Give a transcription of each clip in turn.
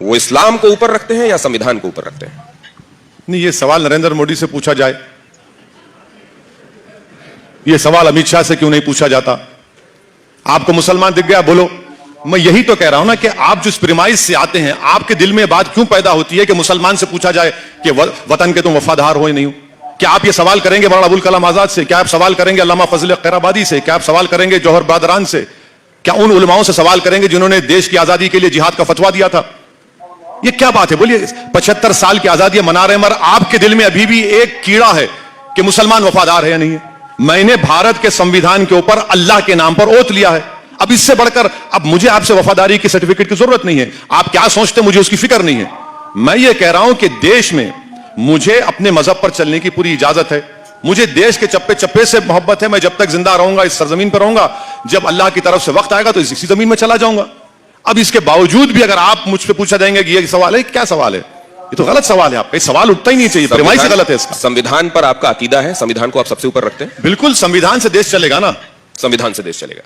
वो इस्लाम को ऊपर रखते हैं या संविधान को ऊपर रखते हैं? नहीं, ये सवाल नरेंद्र मोदी से पूछा जाए, ये सवाल अमित शाह से क्यों नहीं पूछा जाता? आपको मुसलमान दिख गया, बोलो। मैं यही तो कह रहा हूं ना कि आप जिस प्रिमाइस से आते हैं, आपके दिल में बात क्यों पैदा होती है कि मुसलमान से पूछा जाए कि वतन के तुम वफादार हो या नहीं हो? क्या आप ये सवाल करेंगे मौलाना अबुल कलाम आजाद से? क्या आप सवाल करेंगे अल्लामा फजल खैराबादी से? क्या आप सवाल करेंगे जौहर बादरान से? क्या उन उलमाओं से सवाल करेंगे जिन्होंने देश की आजादी के लिए जिहाद का फतवा दिया था? ये क्या बात है? बोलिए, 75 साल की आजादी मना रहे हैं, मगर आपके दिल में अभी भी एक कीड़ा है कि मुसलमान वफादार है या नहीं है। मैंने भारत के संविधान के ऊपर अल्लाह के नाम पर ओथ लिया है। अब इससे बढ़कर अब मुझे आपसे वफादारी की सर्टिफिकेट की जरूरत नहीं है। आप क्या सोचते मुझे उसकी फिक्र नहीं है। मैं ये कह रहा हूं कि देश में मुझे अपने मजहब पर चलने की पूरी इजाजत है। मुझे देश के चप्पे चप्पे से मोहब्बत है। मैं जब तक जिंदा रहूंगा, इस सरजमीन पर रहूंगा, जब अल्लाह की तरफ से वक्त आएगा तो इसी जमीन में चला जाऊंगा। अब इसके बावजूद भी अगर आप मुझसे पूछा जाएंगे कि ये सवाल है, क्या सवाल है? ये तो गलत सवाल है। आपका सवाल उठता ही नहीं चाहिए, प्रेमाइस से गलत है इसका। संविधान पर आपका अकीदा है, संविधान को आप सबसे ऊपर रखते हैं? बिल्कुल, संविधान से देश चलेगा ना। संविधान से देश चलेगा।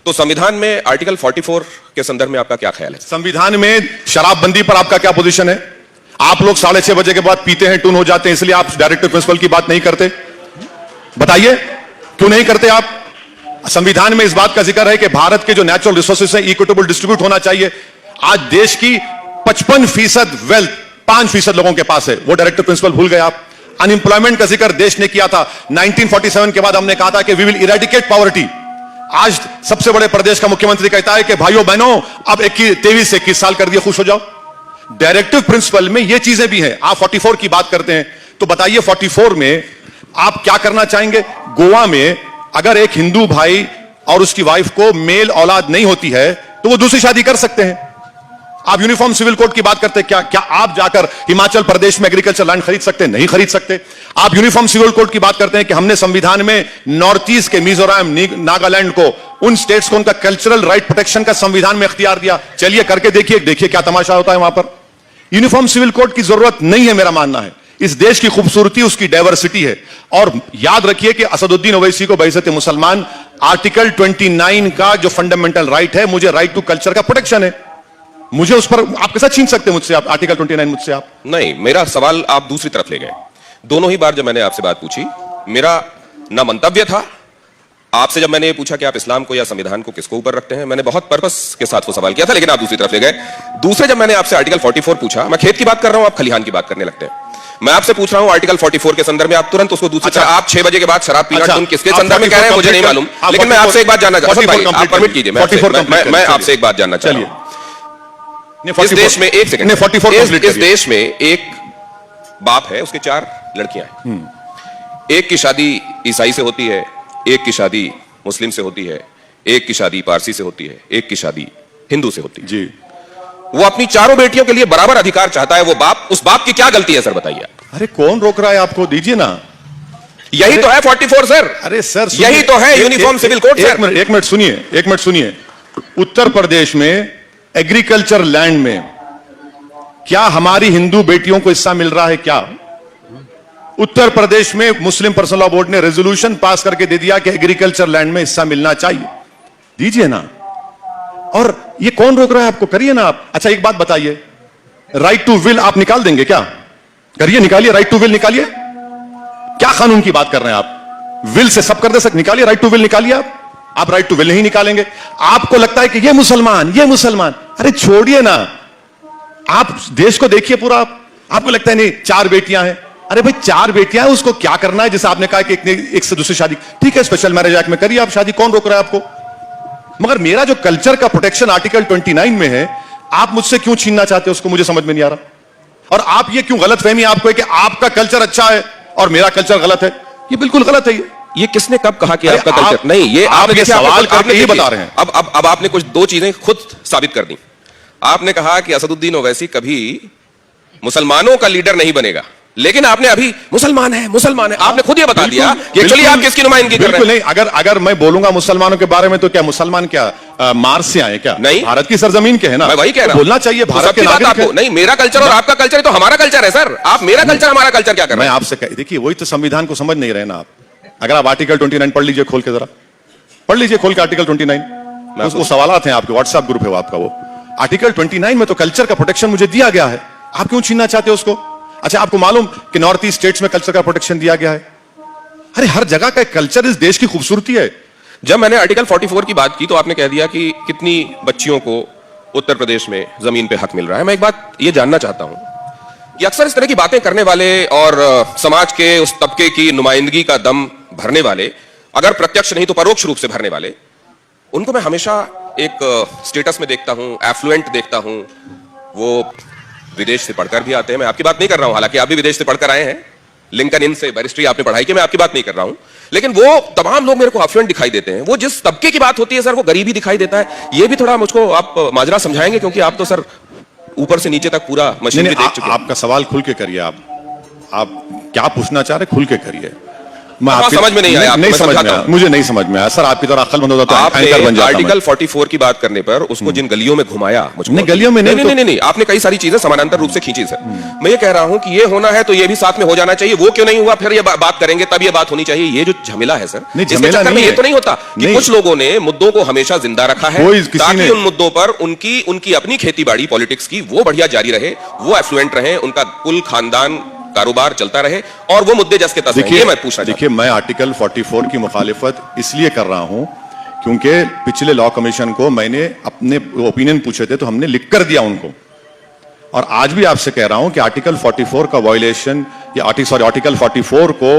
तो संविधान में आर्टिकल 44 के संदर्भ में आपका क्या ख्याल है? संविधान में शराबबंदी पर आपका क्या पोजीशन है? आप लोग 6:30 बजे के बाद पीते हैं, टून हो जाते हैं, इसलिए आप डायरेक्टिव प्रिंसिपल की बात नहीं करते। बताइए क्यों नहीं करते आप? संविधान में इस बात का जिक्र है कि भारत के जो नेचुरल रिसोर्सेज हैं इक्विटेबल डिस्ट्रीब्यूट होना चाहिए। आज देश की 55% वेल्थ 5% लोगों के पास है, वो डायरेक्टिव प्रिंसिपल भूल गए आप। अनएम्प्लॉयमेंट का जिक्र देश ने किया था 1947 के बाद। हमने कहा था कि वी विल इरेडिकेट पॉवर्टी। आज सबसे बड़े प्रदेश का मुख्यमंत्री कहता है कि भाइयों बहनों अब 23 से 21 साल कर दिए, खुश हो जाओ। डायरेक्टिव प्रिंसिपल में ये चीजें भी हैं। आप 44 की बात करते हैं तो बताइए 44 में आप क्या करना चाहेंगे? गोवा में अगर एक हिंदू भाई और उसकी वाइफ को मेल औलाद नहीं होती है तो वो दूसरी शादी कर सकते हैं। आप यूनिफॉर्म सिविल कोड की बात करते हैं, क्या आप जाकर हिमाचल प्रदेश में एग्रीकल्चर लैंड खरीद सकते हैं? नहीं खरीद सकते। आप यूनिफॉर्म सिविल कोड की बात करते हैं कि हमने संविधान में नॉर्थ ईस्ट के मिजोरम, नागालैंड को, उन स्टेट्स को उनका कल्चरल राइट प्रोटेक्शन का संविधान में इख्तियार दिया। चलिए करके देखिए क्या तमाशा होता है वहां पर। यूनिफॉर्म सिविल कोड की जरूरत नहीं है, मेरा मानना है। इस देश की खूबसूरती उसकी डाइवर्सिटी है। और याद रखिए कि असदुद्दीन ओवैसी को बइज़्ज़त मुसलमान आर्टिकल 29 का जो फंडामेंटल राइट है, मुझे राइट टू कल्चर का प्रोटेक्शन है, मुझे उस पर आप कैसा छीन सकते हैं मुझसे? आप आर्टिकल 29 मुझसे आप नहीं, मेरा सवाल आप दूसरी तरफ ले गए। दोनों ही बार जब मैंने आपसे बात पूछी, मेरा ना मंतव्य था आपसे जब मैंने ये पूछा कि आप इस्लाम को या संविधान को किसको ऊपर रखते हैं, मैंने बहुत पर्पस के साथ वो सवाल किया था, लेकिन आप दूसरी तरफ ले गए। दूसरे जब मैंने आपसे आर्टिकल 44 पूछा, मैं खेत की बात कर रहा हूं, आप खलिहान की बात करने लगते हैं। मैं आपसे पूछ रहा हूं आर्टिकल 44 के संदर्भ में, आप तुरंत उसको दूसरी तरफ, आप 6 बजे के बाद शराब पीना तुम किसके संदर्भ में कह रहे हैं मुझे नहीं मालूम, लेकिन मैं आपसे एक बात जानना चाहता हूं। आप परमिट कीजिए, मैं आपसे एक बात जानना चाहता हूं। इस देश में एक सेकंड, इस देश में एक बाप है, उसके 4 लड़कियां हैं। एक की शादी ईसाई से होती है, एक की शादी मुस्लिम से होती है, एक की शादी पारसी से होती है, एक की शादी हिंदू से होती है जी। वो अपनी चारों बेटियों के लिए बराबर अधिकार चाहता है। वो बाप, उस बाप की क्या गलती है सर, बताइए। अरे कौन रोक रहा है आपको? दीजिए ना। यही तो है 44 सर। अरे सर यही तो है यूनिफॉर्म सिविल कोड। एक मिनट सुनिए। उत्तर प्रदेश में एग्रीकल्चर लैंड में क्या हमारी हिंदू बेटियों को हिस्सा मिल रहा है? क्या उत्तर प्रदेश में मुस्लिम पर्सनल लॉ बोर्ड ने रेजोल्यूशन पास करके दे दिया कि एग्रीकल्चर लैंड में हिस्सा मिलना चाहिए? दीजिए ना। और ये कौन रोक रहा है आपको? करिए ना आप। अच्छा एक बात बताइए, राइट टू विल आप निकाल देंगे क्या? करिए, निकालिए, राइट टू विल निकालिए। क्या कानून की बात कर रहे हैं आप? विल से सब कर दे सकते, निकालिए राइट टू विल, निकालिए आप राइट टू विल नहीं निकालेंगे। आपको लगता है कि ये मुसलमान, अरे छोड़िए ना। आप देश को देखिए पूरा। आपको लगता है नहीं 4 बेटियां हैं, अरे भाई 4 बेटियां हैं, उसको क्या करना है? जैसे आपने कहा कि एक से दूसरी शादी, ठीक है, स्पेशल मैरिज एक्ट में करिए आप शादी, कौन रोक रहा है आपको? मगर मेरा जो कल्चर का प्रोटेक्शन आर्टिकल 29 में है, आप मुझसे क्यों छीनना चाहते हो उसको? मुझे समझ में नहीं आ रहा। और आप ये क्यों गलतफहमी आपको है कि आपका कल्चर अच्छा है और मेरा कल्चर गलत है? ये बिल्कुल गलत है। ये किसने कब कहा कि आपका कल्चर नहीं? ये आपने सवाल करके ही बता रहे हैं। अब आपने कुछ 2 चीजें खुद साबित कर दी। आपने कहा कि असदुद्दीन ओवैसी कभी मुसलमानों का लीडर नहीं बनेगा, लेकिन आपने अभी मुसलमान है आपने खुद ये बता दिया कि एक्चुअली आप किसकी नुमाइंदगी कर रहे हैं? नहीं, अगर मैं बोलूंगा मुसलमानों के बारे में तो क्या मुसलमान क्या मार्स से आए क्या? नहीं, भारत की सरजमीन के है ना। मैं वही कह रहा हूं, बोलना चाहिए भारत के नागरिक है। नहीं, मेरा कल्चर और आपका कल्चर तो हमारा कल्चर है सर। आप मेरा कल्चर हमारा कल्चर क्या कर रहे हैं? मैं आपसे देखिए, वही तो संविधान को समझ नहीं रहे ना आप। अगर आप आर्टिकल 29 पढ़ लीजिए, खोल के जरा पढ़ लीजिए, खोल के आर्टिकल 29। वो सवालात हैं आपके, व्हाट्सएप ग्रुप है वो आपका। वो आर्टिकल 29 में तो कल्चर का प्रोटेक्शन मुझे दिया गया है, आप क्यों छीनना चाहते हो उसको? अच्छा, आपको मालूम कि नॉर्थ ईस्ट स्टेट्स में कल्चर का प्रोटेक्शन दिया गया है? अरे हर जगह का कल्चर इस देश की खूबसूरती है। जब मैंने आर्टिकल 44 की बात की तो आपने कह दिया कि कितनी बच्चियों को उत्तर प्रदेश में जमीन पे हक मिल रहा है। मैं एक बात ये जानना चाहता हूं कि अक्सर इस तरह की बातें करने वाले और समाज के उस तबके की नुमाइंदगी का दम भरने वाले, अगर प्रत्यक्ष नहीं तो परोक्ष रूप से भरने वाले, उनको मैं हमेशा एक स्टेटस में देखता हूं, एफ्लुएंट देखता हूं। वो विदेश से पढ़कर भी आते हैं, मैं आपकी बात नहीं कर रहा हूं, हालांकि आप भी विदेश से पढ़कर आए हैं, लिंकन इन से बैरिस्ट्री आपने पढ़ाई की, मैं आपकी बात नहीं कर रहा हूं, लेकिन वो तमाम लोग मेरे को अफ्लुएंट दिखाई देते हैं। वो जिस तबके की बात होती है सर, वो गरीबी दिखाई देता है। ये भी थोड़ा मुझको आप माजरा समझाएंगे, क्योंकि आप तो सर ऊपर से नीचे तक पूरा मशीन भी देख चुके हैं। आपका सवाल खुल के करिए। आप क्या पूछना चाह रहे, खुल के करिए। मैं आपकी समझ में नहीं आया, नहीं समझ में आया, मुझे नहीं समझ में आया सर। आपकी तरह अक्लमंद होता तो एंकर बन जाता। आर्टिकल 44 की बात करने पर उसको जिन गलियों में घुमाया, मुझको नहीं, गलियों में नहीं, आपने कई सारी चीजें समानांतर रूप से खींची सर। मैं ये कह रहा हूं कि ये होना है तो ये भी साथ में हो जाना चाहिए। वो क्यों नहीं हुआ, फिर ये बात करेंगे, तब ये बात होनी चाहिए। ये जो झमेला है सर, झमेला नहीं, ये तो नहीं होता कि कुछ लोगों ने मुद्दों को हमेशा जिंदा रखा है ताकि उन मुद्दों पर उनकी अपनी खेती बाड़ी पॉलिटिक्स की वो बढ़िया जारी रहे, वो एफ्लुएंट रहे, उनका कुल खानदान कारोबार चलता रहे और वो मुद्दे जस के तस हैं। ये मैं पूछना देखिए, मैं आर्टिकल 44 की मुखालिफत इसलिए कर रहा हूं क्योंकि पिछले लॉ कमीशन को मैंने अपने ओपिनियन पूछे थे तो हमने लिख कर दिया उनको, और आज भी आपसे कह रहा हूं कि आर्टिकल 44 का वायलेशन या आर्टिकल 44 को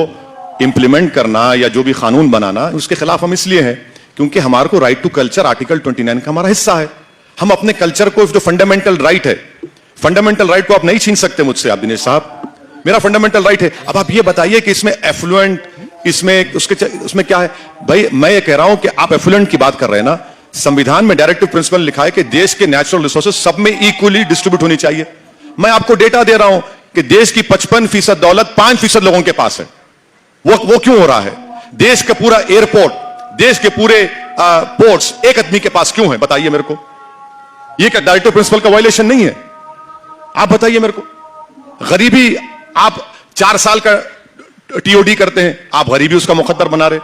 इंप्लीमेंट करना या जो भी कानून बनाना, उसके खिलाफ हम इसलिए हैं क्योंकि हमारे को राइट टू कल्चर आर्टिकल 29 का हमारा हिस्सा है। हम अपने कल्चर को, जो फंडामेंटल राइट है, फंडामेंटल राइट को आप नहीं छीन सकते मुझसे। आप दिनेश साहब, मेरा फंडामेंटल राइट है। अब आप ये बताइए कि इसमें एफ्लुएंट, उसमें क्या है? भाई मैं ये कह रहा हूं कि आप एफ्लुएंट की बात कर रहे हैं ना, संविधान में डायरेक्टिव प्रिंसिपल लिखा है कि देश के नेचुरल रिसोर्सेज सब में इक्वली डिस्ट्रीब्यूट होनी चाहिए। मैं आपको डेटा दे रहा हूं कि देश की 55% दौलत 5% लोगों के पास है। वो क्यों हो रहा है? देश का पूरा एयरपोर्ट, देश के पूरे पोर्ट्स एक आदमी के पास क्यों है? बताइए मेरे को। ये क्या डायरेक्टिव प्रिंसिपल का वायलेशन नहीं है? आप बताइए मेरे को। गरीबी, आप 4 साल का टीओडी करते हैं, आप गरीबी उसका मुकद्दर बना रहे।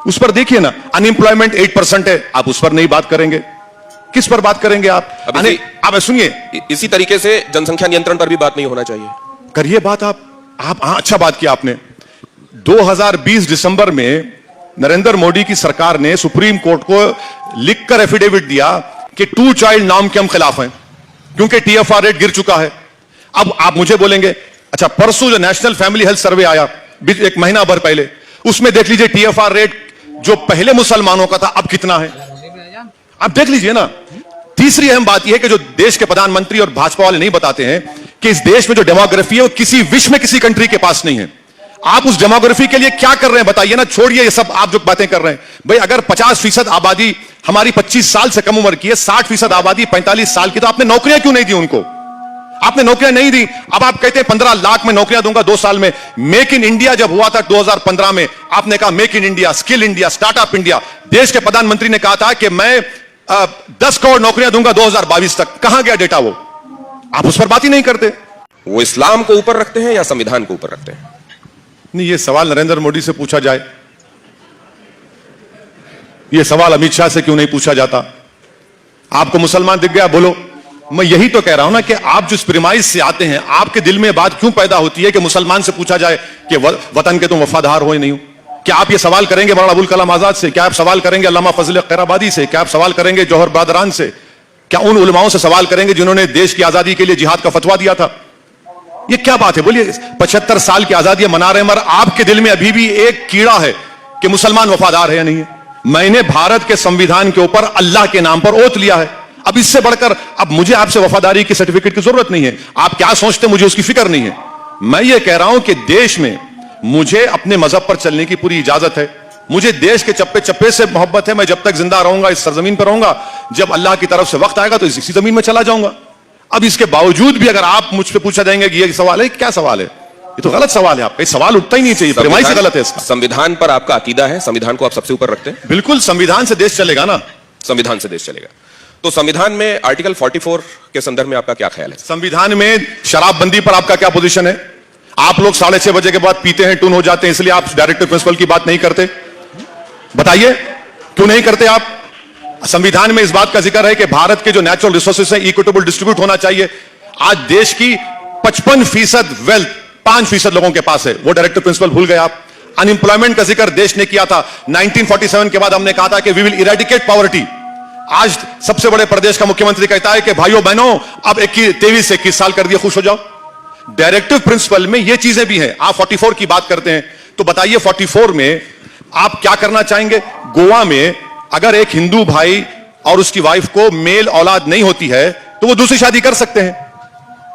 उस पर देखिए ना, अनएम्प्लॉयमेंट 8% है, आप उस पर नहीं बात करेंगे। किस पर बात करेंगे आप? आप सुनिए, इसी तरीके से जनसंख्या नियंत्रण पर भी बात नहीं होना चाहिए। करिए बात आप। हाँ, अच्छा बात किया आपने। 2020 दिसंबर में नरेंद्र मोदी की सरकार ने सुप्रीम कोर्ट को लिखकर एफिडेविट दिया कि 2 चाइल्ड नॉर्म के हम खिलाफ हैं क्योंकि टीएफआर रेट गिर चुका है। अब आप मुझे बोलेंगे, अच्छा परसों जो नेशनल फैमिली हेल्थ सर्वे आया एक महीना भर पहले, उसमें देख लीजिए टीएफआर रेट जो पहले मुसलमानों का था अब कितना है, आप देख लीजिए ना। तीसरी अहम बात यह है कि जो देश के प्रधानमंत्री और भाजपा वाले नहीं बताते हैं कि इस देश में जो डेमोग्राफी है वो किसी विश्व में किसी कंट्री के पास नहीं है। आप उस डेमोग्राफी के लिए क्या कर रहे हैं बताइए ना। छोड़िए ये सब आप जो बातें कर रहे हैं। भाई अगर 50% आबादी हमारी 25 साल से कम उम्र की है, 60% आबादी 45 साल की, तो आपने नौकरियां क्यों नहीं दी उनको? आपने नौकरियां नहीं दी। अब आप कहते हैं 15 लाख में नौकरियां दूंगा 2 साल में। मेक इन इंडिया जब हुआ था 2015 में, आपने कहा make in India, skill India, startup India. देश के प्रधानमंत्री ने कहा था कि मैं 10 करोड़ नौकरियां दूंगा 2022 तक। कहां गया डेटा? वो आप उस पर बात ही नहीं करते। वो इस्लाम को ऊपर रखते हैं या संविधान को ऊपर रखते हैं? नहीं, ये सवाल नरेंद्र मोदी से पूछा जाए। ये सवाल अमित शाह से क्यों नहीं पूछा जाता? आपको मुसलमान दिख गया, बोलो। मैं यही तो कह रहा हूं ना कि आप जिस प्रिमाइस से आते हैं, आपके दिल में बात क्यों पैदा होती है कि मुसलमान से पूछा जाए कि वतन के तुम वफादार हो या नहीं हो? क्या आप ये सवाल करेंगे मौलाना अबुल कलाम आजाद से? क्या आप सवाल करेंगे अल्लामा फजल खैराबादी से? क्या आप सवाल करेंगे जौहर बरदरान से? क्या उन उलमाओं से सवाल करेंगे जिन्होंने देश की आजादी के लिए जिहाद का फतवा दिया था? ये क्या बात है? बोलिए। 75 साल की आजादी मना रहे हैं, मगर आपके दिल में अभी भी एक कीड़ा है कि मुसलमान वफादार है या नहीं है। मैंने भारत के संविधान के ऊपर अल्लाह के नाम पर ओथ लिया है। अब इससे बढ़कर अब मुझे आपसे वफादारी की सर्टिफिकेट की जरूरत नहीं है। आप क्या सोचते मुझे उसकी फिक्र नहीं है। मैं ये कह रहा हूं कि देश में मुझे अपने मजहब पर चलने की पूरी इजाजत है। मुझे देश के चप्पे चप्पे से मोहब्बत है। मैं जब तक जिंदा रहूंगा इस सरजमीन पर रहूंगा, जब अल्लाह की तरफ से वक्त आएगा तो इसी जमीन में चला जाऊंगा। अब इसके बावजूद भी अगर आप मुझ पे पूछा जाएंगे कि ये सवाल है, क्या सवाल है? ये तो गलत सवाल है। आपका सवाल उठता ही नहीं चाहिए, प्रेमाइस से गलत है इसका। संविधान पर आपका अकीदा है, संविधान को आप सबसे ऊपर रखते हैं? बिल्कुल, संविधान से देश चलेगा ना। संविधान से देश चलेगा। तो संविधान में आर्टिकल 44 के संदर्भ में आपका क्या ख्याल है? संविधान में शराबबंदी पर आपका क्या पोजीशन है? आप लोग 6:30 बजे के बाद पीते हैं, टून हो जाते हैं, इसलिए आप डायरेक्टिव प्रिंसिपल की बात नहीं करते। बताइए क्यों नहीं करते आप? संविधान में इस बात का जिक्र है कि भारत के जो नेचुरल रिसोर्सेज हैं इक्विटेबल डिस्ट्रीब्यूट होना चाहिए। आज देश की 55% वेल्थ 5% लोगों के पास है, वो डायरेक्टिव प्रिंसिपल भूल गए आप। अनएम्प्लॉयमेंट का जिक्र देश ने किया था 1947 के बाद, हमने कहा था कि वी विल इरेडिकेट पॉवर्टी। आज सबसे बड़े प्रदेश का मुख्यमंत्री कहता है कि भाइयों बहनों अब 23 से 21 साल कर दिए, खुश हो जाओ। डायरेक्टिव प्रिंसिपल में ये चीजें भी हैं। आप 44 की बात करते हैं तो बताइए 44 में आप क्या करना चाहेंगे? गोवा में अगर एक हिंदू भाई और उसकी वाइफ को मेल औलाद नहीं होती है तो वो दूसरी शादी कर सकते हैं।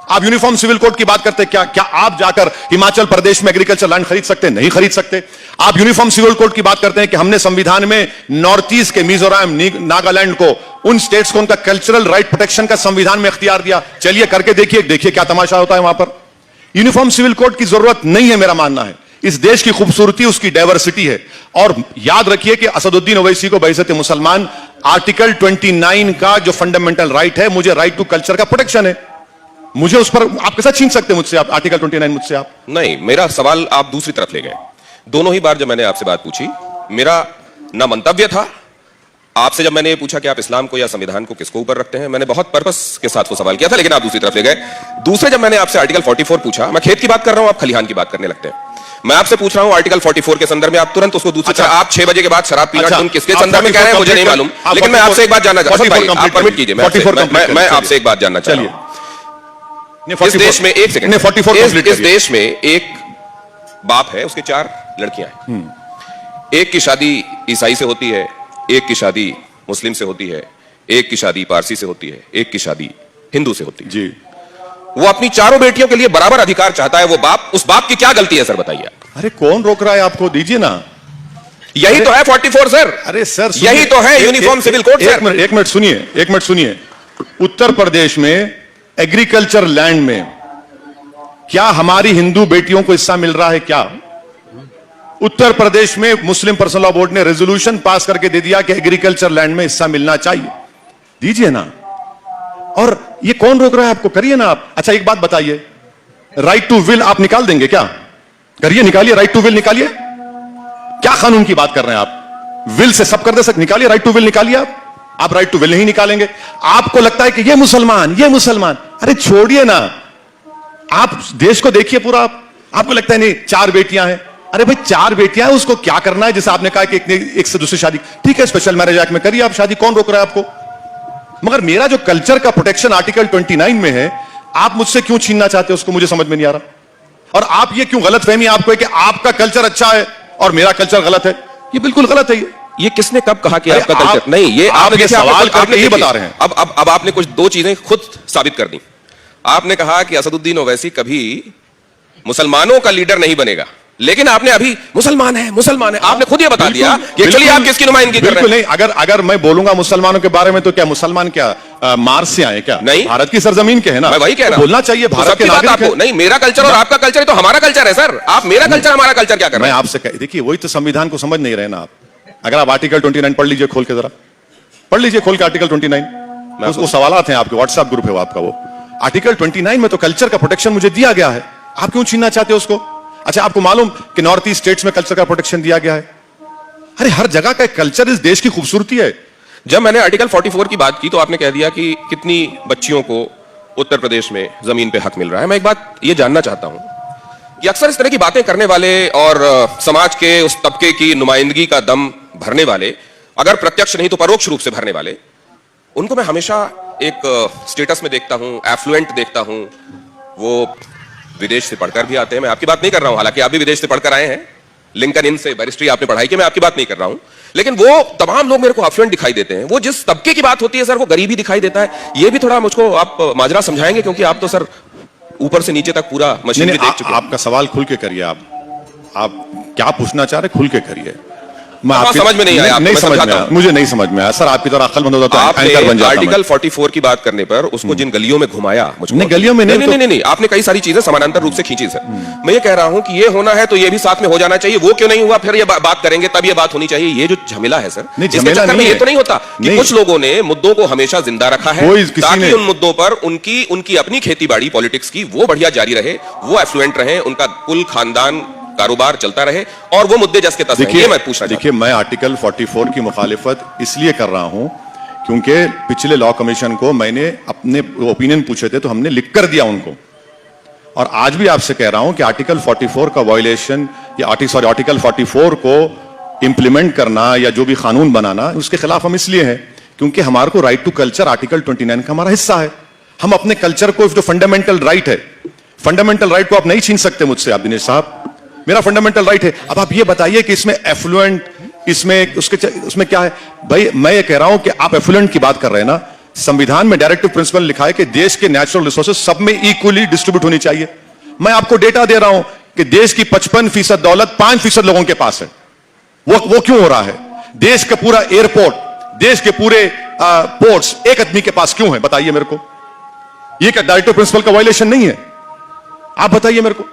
आप यूनिफॉर्म सिविल कोड की बात करते हैं, क्या आप जाकर हिमाचल प्रदेश में एग्रीकल्चर लैंड खरीद सकते हैं? नहीं खरीद सकते। आप यूनिफॉर्म सिविल कोड की बात करते हैं कि हमने संविधान में नॉर्थ ईस्ट के मिजोरम नागालैंड को, उन स्टेट्स को उनका कल्चरल राइट प्रोटेक्शन का संविधान में इख्तियार दिया। चलिए करके देखिए क्या तमाशा होता है वहां पर। यूनिफॉर्म सिविल कोड की जरूरत नहीं है, मेरा मानना है। इस देश की खूबसूरती उसकी डाइवर्सिटी है। और याद रखिए कि असदुद्दीन ओवैसी को बइज़्ज़त मुसलमान आर्टिकल 29 का जो फंडामेंटल राइट है, मुझे राइट टू कल्चर का प्रोटेक्शन है, मुझे उस पर आप कैसा छीन सकते हैं मुझसे? आप आर्टिकल 29 मुझसे आप नहीं, मेरा सवाल आप दूसरी तरफ ले गए। दोनों ही बार जब मैंने आपसे बात पूछी, मेरा ना मंतव्य था आपसे जब मैंने ये पूछा कि आप इस्लाम को या संविधान को किसको ऊपर रखते हैं, मैंने बहुत पर्पस के साथ वो सवाल किया था, लेकिन आप दूसरी तरफ ले गए। दूसरे जब मैंने आपसे आर्टिकल 44 पूछा, मैं खेत की बात कर रहा हूं, आप खलिहान की बात करने लगते हैं। मैं आपसे पूछ रहा हूं आर्टिकल 44 के संदर्भ में, आप तुरंत उसको दूसरी तरफ। आप 6 बजे के बाद शराब पीना तुम किसके संदर्भ में कह रहे हैं मुझे नहीं मालूम, लेकिन मैं आपसे एक बात जानना चाहता हूं। आप परमिट कीजिए, मैं आपसे एक बात जानना चाहता हूं। इस देश में एक सेकंड, इस देश में एक बाप है, उसके 4 लड़कियां हैं। एक की शादी ईसाई से होती है, एक की शादी मुस्लिम से होती है, एक की शादी पारसी से होती है, एक की शादी हिंदू से होती है जी। वो अपनी चारों बेटियों के लिए बराबर अधिकार चाहता है। वो बाप, उस बाप की क्या गलती है सर, बताइए। अरे कौन रोक रहा है आपको? दीजिए ना। यही तो है 44 सर। अरे सर यही तो है यूनिफॉर्म सिविल कोड सर। एक मिनट सुनिए। उत्तर प्रदेश में एग्रीकल्चर लैंड में क्या हमारी हिंदू बेटियों को हिस्सा मिल रहा है? क्या उत्तर प्रदेश में मुस्लिम पर्सनल लॉ बोर्ड ने रेजोल्यूशन पास करके दे दिया कि एग्रीकल्चर लैंड में हिस्सा मिलना चाहिए? दीजिए ना। और ये कौन रोक रहा है आपको? करिए ना आप। अच्छा एक बात बताइए, राइट टू विल आप निकाल देंगे क्या? करिए, निकालिए, राइट टू विल निकालिए। क्या कानून की बात कर रहे हैं आप? विल से सब कर दे सकते, निकालिए राइट टू विल, निकालिए आप राइट टू विल नहीं निकालेंगे। आपको लगता है कि ये मुसलमान, अरे छोड़िए ना। आप देश को देखिए पूरा। आपको लगता है नहीं 4 बेटियां हैं, अरे भाई 4 बेटियां हैं, उसको क्या करना है? जैसे आपने कहा कि एक से दूसरी शादी, ठीक है, स्पेशल मैरिज एक्ट में करिए आप शादी, कौन रोक रहा है आपको? मगर मेरा जो कल्चर का प्रोटेक्शन आर्टिकल 29 में है, आप मुझसे क्यों छीनना चाहते हो उसको? मुझे समझ में नहीं आ रहा। और आप ये क्यों गलतफहमी आपको है कि आपका कल्चर अच्छा है और मेरा कल्चर गलत है? ये बिल्कुल गलत है। ये किसने कब कहा कि आपका कल्चर नहीं? ये आपने सवाल करके ही बता रहे हैं। अब आपने कुछ 2 चीजें खुद साबित कर दी। आपने कहा कि असदुद्दीन ओवैसी कभी मुसलमानों का लीडर नहीं बनेगा, लेकिन आपने अभी मुसलमान है आपने खुद ये बता दिया कि एक्चुअली आप किसकी नुमाइंदगी कर रहे हैं? नहीं, अगर मैं बोलूंगा मुसलमानों के बारे में तो क्या मुसलमान क्या मार्स से आए क्या? नहीं, भारत की सरजमीन के है ना। मैं वही कह रहा हूं, बोलना चाहिए भारत के नागरिक है। नहीं, मेरा कल्चर और आपका कल्चर तो हमारा कल्चर है सर। आप मेरा कल्चर हमारा कल्चर क्या कर रहे हैं? मैं आपसे देखिए, वही तो संविधान को समझ नहीं रहे ना आप। अगर आप आर्टिकल 29 पढ़ लीजिए खोल के, जरा पढ़ लीजिए खोल के आर्टिकल 29। वो सवालात हैं आपके, व्हाट्सएप ग्रुप है वो आपका। वो आर्टिकल 29 में तो कल्चर का प्रोटेक्शन मुझे दिया गया है, आप क्यों छीनना चाहते हो उसको? अच्छा, आपको मालूम कि नॉर्थ ईस्ट स्टेट्स में कल्चर का प्रोटेक्शन दिया गया है? अरे हर जगह का कल्चर इस देश की खूबसूरती है। जब मैंने आर्टिकल 44 की बात की तो आपने कह दिया कि कितनी बच्चियों को उत्तर प्रदेश में जमीन पे हक मिल रहा है। मैं एक बात ये जानना चाहता हूं कि अक्सर इस तरह की बातें करने वाले और समाज के उस तबके की नुमाइंदगी का दम भरने वाले, अगर प्रत्यक्ष नहीं तो परोक्ष रूप से भरने वाले, उनको मैं हमेशा एक स्टेटस में देखता हूं, एफ्लुएंट देखता हूं। वो विदेश से पढ़कर भी आते हैं। मैं आपकी बात नहीं कर रहा हूं, हालांकि आप भी विदेश से पढ़कर आए हैं, लिंकन इन से बैरिस्ट्री आपने पढ़ाई की, मैं आपकी बात नहीं कर रहा हूं। लेकिन वो तमाम लोग मेरे को अफ्लुएंट दिखाई देते हैं। वो जिस तबके की बात होती है सर, वो गरीबी दिखाई देता है। ये भी थोड़ा मुझको आप माजरा समझाएंगे, क्योंकि आप तो सर ऊपर से नीचे तक पूरा मशीन देख चुके हैं। आपका सवाल खुल के करिए। आप क्या पूछना चाह रहे, खुल के करिए। समझ में नहीं आया, नहीं समझ में आया, मुझे नहीं समझ में आया सर। आपकी तरह अक्लमंद होता तो एंकर बन जाता। आर्टिकल 44 की बात करने पर उसको जिन गलियों में घुमाया, नहीं गलियों में नहीं, आपने कई सारी चीजें समानांतर रूप से खींची सर। मैं ये कह रहा हूं कि ये होना है तो ये भी साथ में हो जाना चाहिए। वो क्यों नहीं हुआ, फिर ये बात करेंगे, तब ये बात होनी चाहिए। ये जो झमेला है सर, इसके चक्कर में ये तो नहीं होता कि कुछ लोगों ने मुद्दों को हमेशा जिंदा रखा है ताकि उन मुद्दों पर उनकी अपनी खेती बाड़ी पॉलिटिक्स की वो बढ़िया जारी रहे, वो एफ्लुएंट रहे, उनका कुल खानदान कारोबार चलता रहे और वो मुद्दे जस के तस हैं। ये मैं पूछना देखिए, मैं आर्टिकल 44 की मुखालिफत इसलिए कर रहा हूं क्योंकि पिछले लॉ कमीशन को मैंने अपने ओपिनियन पूछे थे तो हमने लिख कर दिया उनको, और आज भी आपसे कह रहा हूं कि आर्टिकल 44 का वायलेशन या आर्टिकल 44 को इंप्लीमेंट करना या जो भी कानून बनाना, उसके खिलाफ हम इसलिए हैं क्योंकि हमारे को राइट टू कल्चर आर्टिकल 29 का हमारा हिस्सा है। हम अपने कल्चर को, जो फंडामेंटल राइट है, फंडामेंटल राइट को आप नहीं छीन सकते मुझसे। आप दिनेश साहब, मेरा फंडामेंटल राइट है। अब आप ये बताइए कि इसमें एफ्लुएंट, इसमें उसमें क्या है? भाई मैं ये कह रहा हूं कि आप एफ्लुएंट की बात कर रहे हैं ना, संविधान में डायरेक्टिव प्रिंसिपल लिखा है कि देश के नेचुरल रिसोर्सेज सब में इक्वली डिस्ट्रीब्यूट होनी चाहिए। मैं आपको डेटा दे रहा हूं कि देश की 55% दौलत 5% लोगों के पास है। वो क्यों हो रहा है? देश का पूरा एयरपोर्ट, देश के पूरे पोर्ट्स एक आदमी के पास क्यों है? बताइए मेरे को। ये क्या डायरेक्टिव प्रिंसिपल का वायलेशन नहीं है? आप बताइए मेरे को।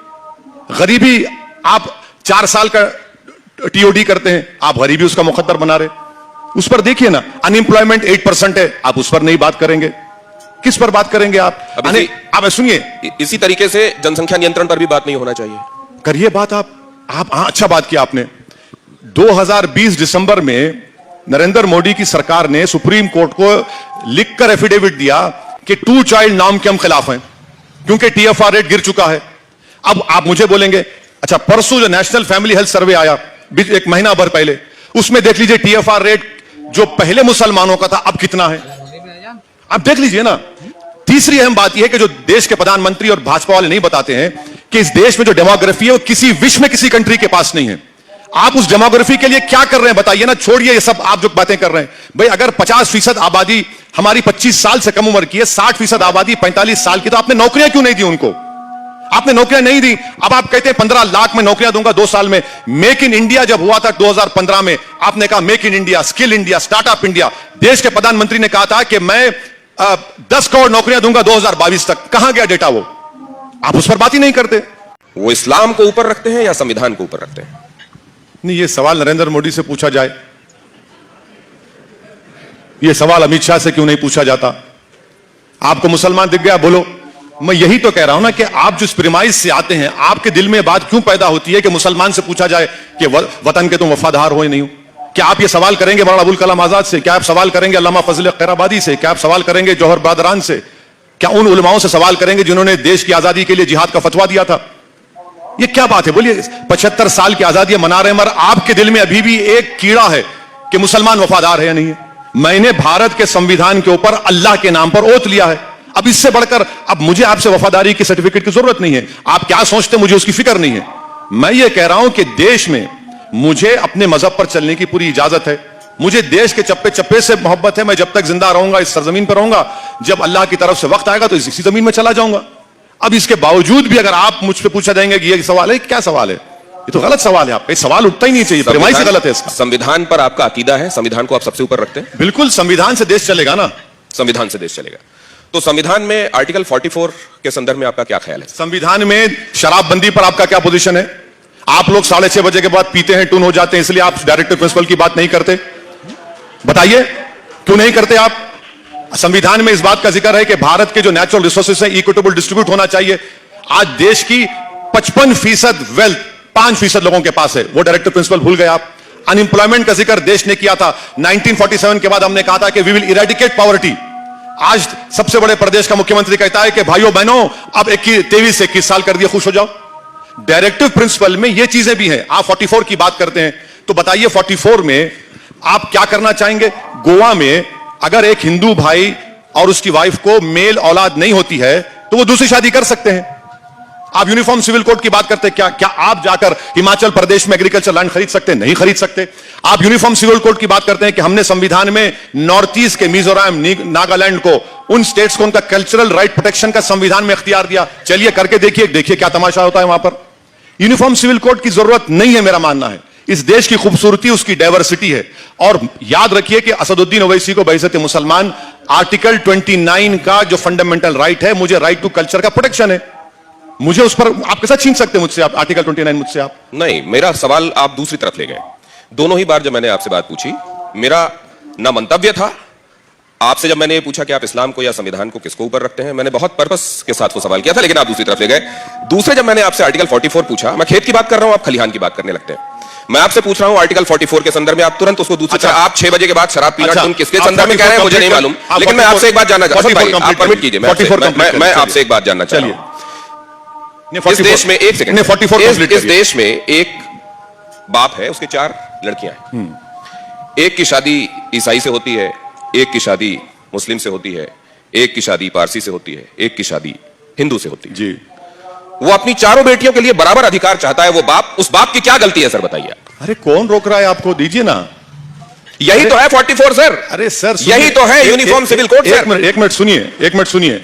गरीबी, आप 4 साल का टीओडी करते हैं, आप गरीबी उसका मुकद्दर बना रहे, उस पर देखिए ना। अनएम्प्लॉयमेंट 8% है, आप उस पर नहीं बात करेंगे। किस पर बात करेंगे आप? आप सुनिए, इसी तरीके से जनसंख्या नियंत्रण पर भी बात नहीं होना चाहिए? करिए बात आप। हाँ, अच्छा बात किया आपने। 2020 दिसंबर में नरेंद्र मोदी की सरकार ने सुप्रीम कोर्ट को लिखकर एफिडेविट दिया कि 2 चाइल्ड नॉर्म के हम खिलाफ हैं क्योंकि टीएफआर रेट गिर चुका है। अब आप मुझे बोलेंगे, अच्छा परसों जो नेशनल फैमिली हेल्थ सर्वे आया एक महीना भर पहले, उसमें देख लीजिए टीएफआर रेट जो पहले मुसलमानों का था अब कितना है, आप देख लीजिए ना। तीसरी अहम बात यह है कि जो देश के प्रधानमंत्री और भाजपा वाले नहीं बताते हैं कि इस देश में जो डेमोग्राफी है वो किसी विश्व में किसी कंट्री के पास नहीं है। आप उस डेमोग्राफी के लिए क्या कर रहे हैं बताइए ना। छोड़िए ये सब आप जो बातें कर रहे हैं। भाई अगर 50% आबादी हमारी 25 साल से कम उम्र की है, 60% आबादी 45 साल की, तो आपने नौकरियां क्यों नहीं दी उनको? आपने नौकरियां नहीं दी। अब आप कहते हैं 15 लाख में नौकरियां दूंगा 2 साल में। मेक इन इंडिया जब हुआ था 2015 में, आपने कहा make in India, skill India, startup India. देश के प्रधानमंत्री ने कहा था कि मैं 10 करोड़ नौकरियां दूंगा 2022 तक। कहां गया डेटा? वो आप उस पर बात ही नहीं करते। वो इस्लाम को ऊपर रखते हैं या संविधान को ऊपर रखते हैं? नहीं, ये सवाल नरेंद्र मोदी से पूछा जाए, ये सवाल अमित शाह से क्यों नहीं पूछा जाता? आपको मुसलमान दिख गया, बोलो। मैं यही तो कह रहा हूं ना कि आप जिस प्रिमाइस से आते हैं, आपके दिल में बात क्यों पैदा होती है कि मुसलमान से पूछा जाए कि वतन के तुम वफादार हो या नहीं हो? क्या आप ये सवाल करेंगे मौलाना अबुल कलाम आजाद से? क्या आप सवाल करेंगे अल्लामा फजल खैराबादी से? क्या आप सवाल करेंगे जौहर बरदरान से? क्या उन उलमाओं से सवाल करेंगे जिन्होंने देश की आजादी के लिए जिहाद का फतवा दिया था? ये क्या बात है? बोलिए। 75 साल की आजादी मना रहे हैं, मगर आपके दिल में अभी भी एक कीड़ा है कि मुसलमान वफादार है या नहीं है। मैंने भारत के संविधान के ऊपर अल्लाह के नाम पर ओथ लिया है। अब इससे बढ़कर अब मुझे आपसे वफादारी की सर्टिफिकेट की जरूरत नहीं है। आप क्या सोचते, मुझे उसकी फिक्र नहीं है। मैं ये कह रहा हूं कि देश में मुझे अपने मजहब पर चलने की पूरी इजाजत है। मुझे देश के चप्पे चप्पे से मोहब्बत है। मैं जब तक जिंदा रहूंगा इस सरजमीन पर रहूंगा, जब अल्लाह की तरफ से वक्त आएगा तो इसी जमीन में चला जाऊंगा। अब इसके बावजूद भी अगर आप मुझ पे पूछा जाएंगे कि ये सवाल है, क्या सवाल है, ये तो गलत सवाल है। आप ये सवाल उठता ही नहीं चाहिए, प्रेमाइस से गलत है इसका। संविधान पर आपका अकीदा है, संविधान को आप सबसे ऊपर रखते हैं? बिल्कुल, संविधान से देश चलेगा ना। संविधान से देश चलेगा। तो संविधान में आर्टिकल 44 के संदर्भ में आपका क्या ख्याल है? संविधान में शराबबंदी पर आपका क्या पोजीशन है? आप लोग 6:30 बजे के बाद पीते हैं, टून हो जाते हैं, इसलिए आप डायरेक्टिव प्रिंसिपल की बात नहीं करते। बताइए क्यों नहीं करते आप? संविधान में इस बात का जिक्र है कि भारत के जो नेचुरल रिसोर्सेज हैं इक्विटेबल डिस्ट्रीब्यूट होना चाहिए। आज देश की 55% वेल्थ 5% लोगों के पास है। वो डायरेक्टिव प्रिंसिपल भूल गए आप। अनएम्प्लॉयमेंट का जिक्र देश ने किया था। 1947 के बाद हमने कहा था कि वी विल इरेडिकेट पॉवर्टी। आज सबसे बड़े प्रदेश का मुख्यमंत्री कहता है कि भाइयों बहनों अब 23 से 21 साल कर दिए, खुश हो जाओ। डायरेक्टिव प्रिंसिपल में ये चीजें भी हैं। आप 44 की बात करते हैं तो बताइए 44 में आप क्या करना चाहेंगे? गोवा में अगर एक हिंदू भाई और उसकी वाइफ को मेल औलाद नहीं होती है तो वो दूसरी शादी कर सकते हैं। आप यूनिफॉर्म सिविल कोड की बात करते हैं। क्या आप जाकर हिमाचल प्रदेश में एग्रीकल्चर लैंड खरीद सकते हैं? नहीं खरीद सकते। आप यूनिफॉर्म सिविल कोड की बात करते हैं कि हमने संविधान में नॉर्थ ईस्ट के मिजोरम, नागालैंड को, उन स्टेट्स को उनका कल्चरल राइट प्रोटेक्शन का संविधान में इख्तियार दिया। चलिए करके देखिए क्या तमाशा होता है वहां पर। यूनिफॉर्म सिविल कोड की जरूरत नहीं है, मेरा मानना है। इस देश की खूबसूरती उसकी डाइवर्सिटी है। और याद रखिए कि असदुद्दीन ओवैसी को बइज़्ज़त मुसलमान आर्टिकल 29 का जो फंडामेंटल राइट है, मुझे राइट टू कल्चर का प्रोटेक्शन है। मुझे उस पर आप कैसा छीन सकते हैं मुझसे? आप आर्टिकल 29 मुझसे आप नहीं। मेरा सवाल आप दूसरी तरफ ले गए। दोनों ही बार जब मैंने आपसे बात पूछी, मेरा ना मंतव्य था। आपसे जब मैंने ये पूछा कि आप इस्लाम को या संविधान को किसको ऊपर रखते हैं, मैंने बहुत पर्पस के साथ वो सवाल किया था, लेकिन आप दूसरी तरफ ले गए। दूसरे जब मैंने आपसे आर्टिकल 44 पूछा, मैं खेत की बात कर रहा हूं, आप खलिहान की बात करने लगते हैं। मैं आपसे पूछ रहा हूं आर्टिकल 44 के संदर्भ में, आप तुरंत उसको दूसरी अच्छा, तरफ, आप 6 बजे के बाद शराब पीना अच्छा, तुम किसके आप संदर्भ में कह रहे हैं मुझे नहीं 44 मालूम, आप लेकिन मैं आपसे एक बात जानना चाहता हूं, 44 आप परमिट कीजिए, मैं आपसे एक बात जानना चाहता हूं। इस देश में, एक सेकंड, 44 इस देश में एक बाप है, उसके 4 लड़कियां हैं, एक की शादी ईसाई से होती है, एक की शादी मुस्लिम से होती है, एक की शादी पारसी से होती है, एक की शादी हिंदू से होती है जी। वो अपनी चारों बेटियों के लिए बराबर अधिकार चाहता है, वो बाप, उस बाप की क्या गलती है सर बताइए? अरे कौन रोक रहा है आपको, दीजिए ना। यही तो है 44 सर। अरे सर यही तो है यूनिफॉर्म सिविल कोड सर। एक मिनट सुनिए।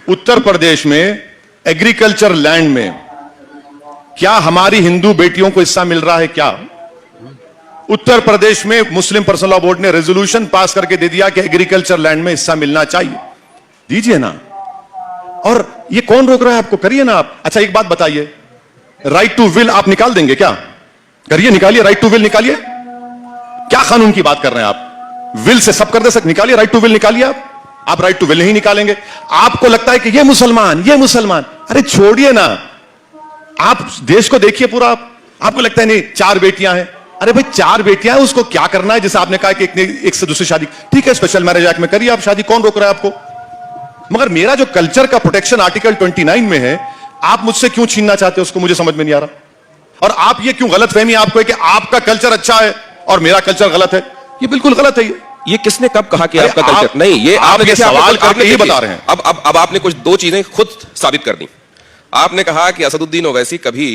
उत्तर प्रदेश में एग्रीकल्चर लैंड में क्या हमारी हिंदू बेटियों को हिस्सा मिल रहा है क्या? उत्तर प्रदेश में मुस्लिम पर्सनल लॉ बोर्ड ने रेजोल्यूशन पास करके दे दिया कि एग्रीकल्चर लैंड में हिस्सा मिलना चाहिए, दीजिए ना। और ये कौन रोक रहा है आपको? करिए ना आप। अच्छा एक बात बताइए, राइट टू विल आप निकाल देंगे क्या? करिए, निकालिए, राइट टू विल निकालिए। क्या कानून की बात कर रहे हैं आप? विल से सब कर दे सकते, निकालिए राइट टू विल, निकालिए आप राइट टू विल नहीं निकालेंगे। आपको लगता है कि ये मुसलमान, अरे छोड़िए ना, आप देश को देखिए पूरा। आपको लगता है नहीं 4 बेटियां हैं, अरे भाई 4 बेटियां हैं, उसको क्या करना है? जैसे आपने कहा कि एक से दूसरी शादी, ठीक है, स्पेशल मैरिज एक्ट में करिए आप शादी, कौन रोक रहा है आपको? मगर मेरा जो कल्चर का प्रोटेक्शन आर्टिकल 29 में है, आप मुझसे क्यों छीनना चाहते हो उसको? मुझे समझ में नहीं आ रहा। और आप ये क्यों गलतफहमी आपको है कि आपका कल्चर अच्छा है और मेरा कल्चर गलत है? ये बिल्कुल गलत है। ये किसने कब कहा कि आपका कल्चर नहीं? ये आप ये सवाल करके ही बता रहे हैं। अब आपने कुछ 2 चीजें खुद साबित कर दी। आपने कहा कि असदुद्दीन ओवैसी कभी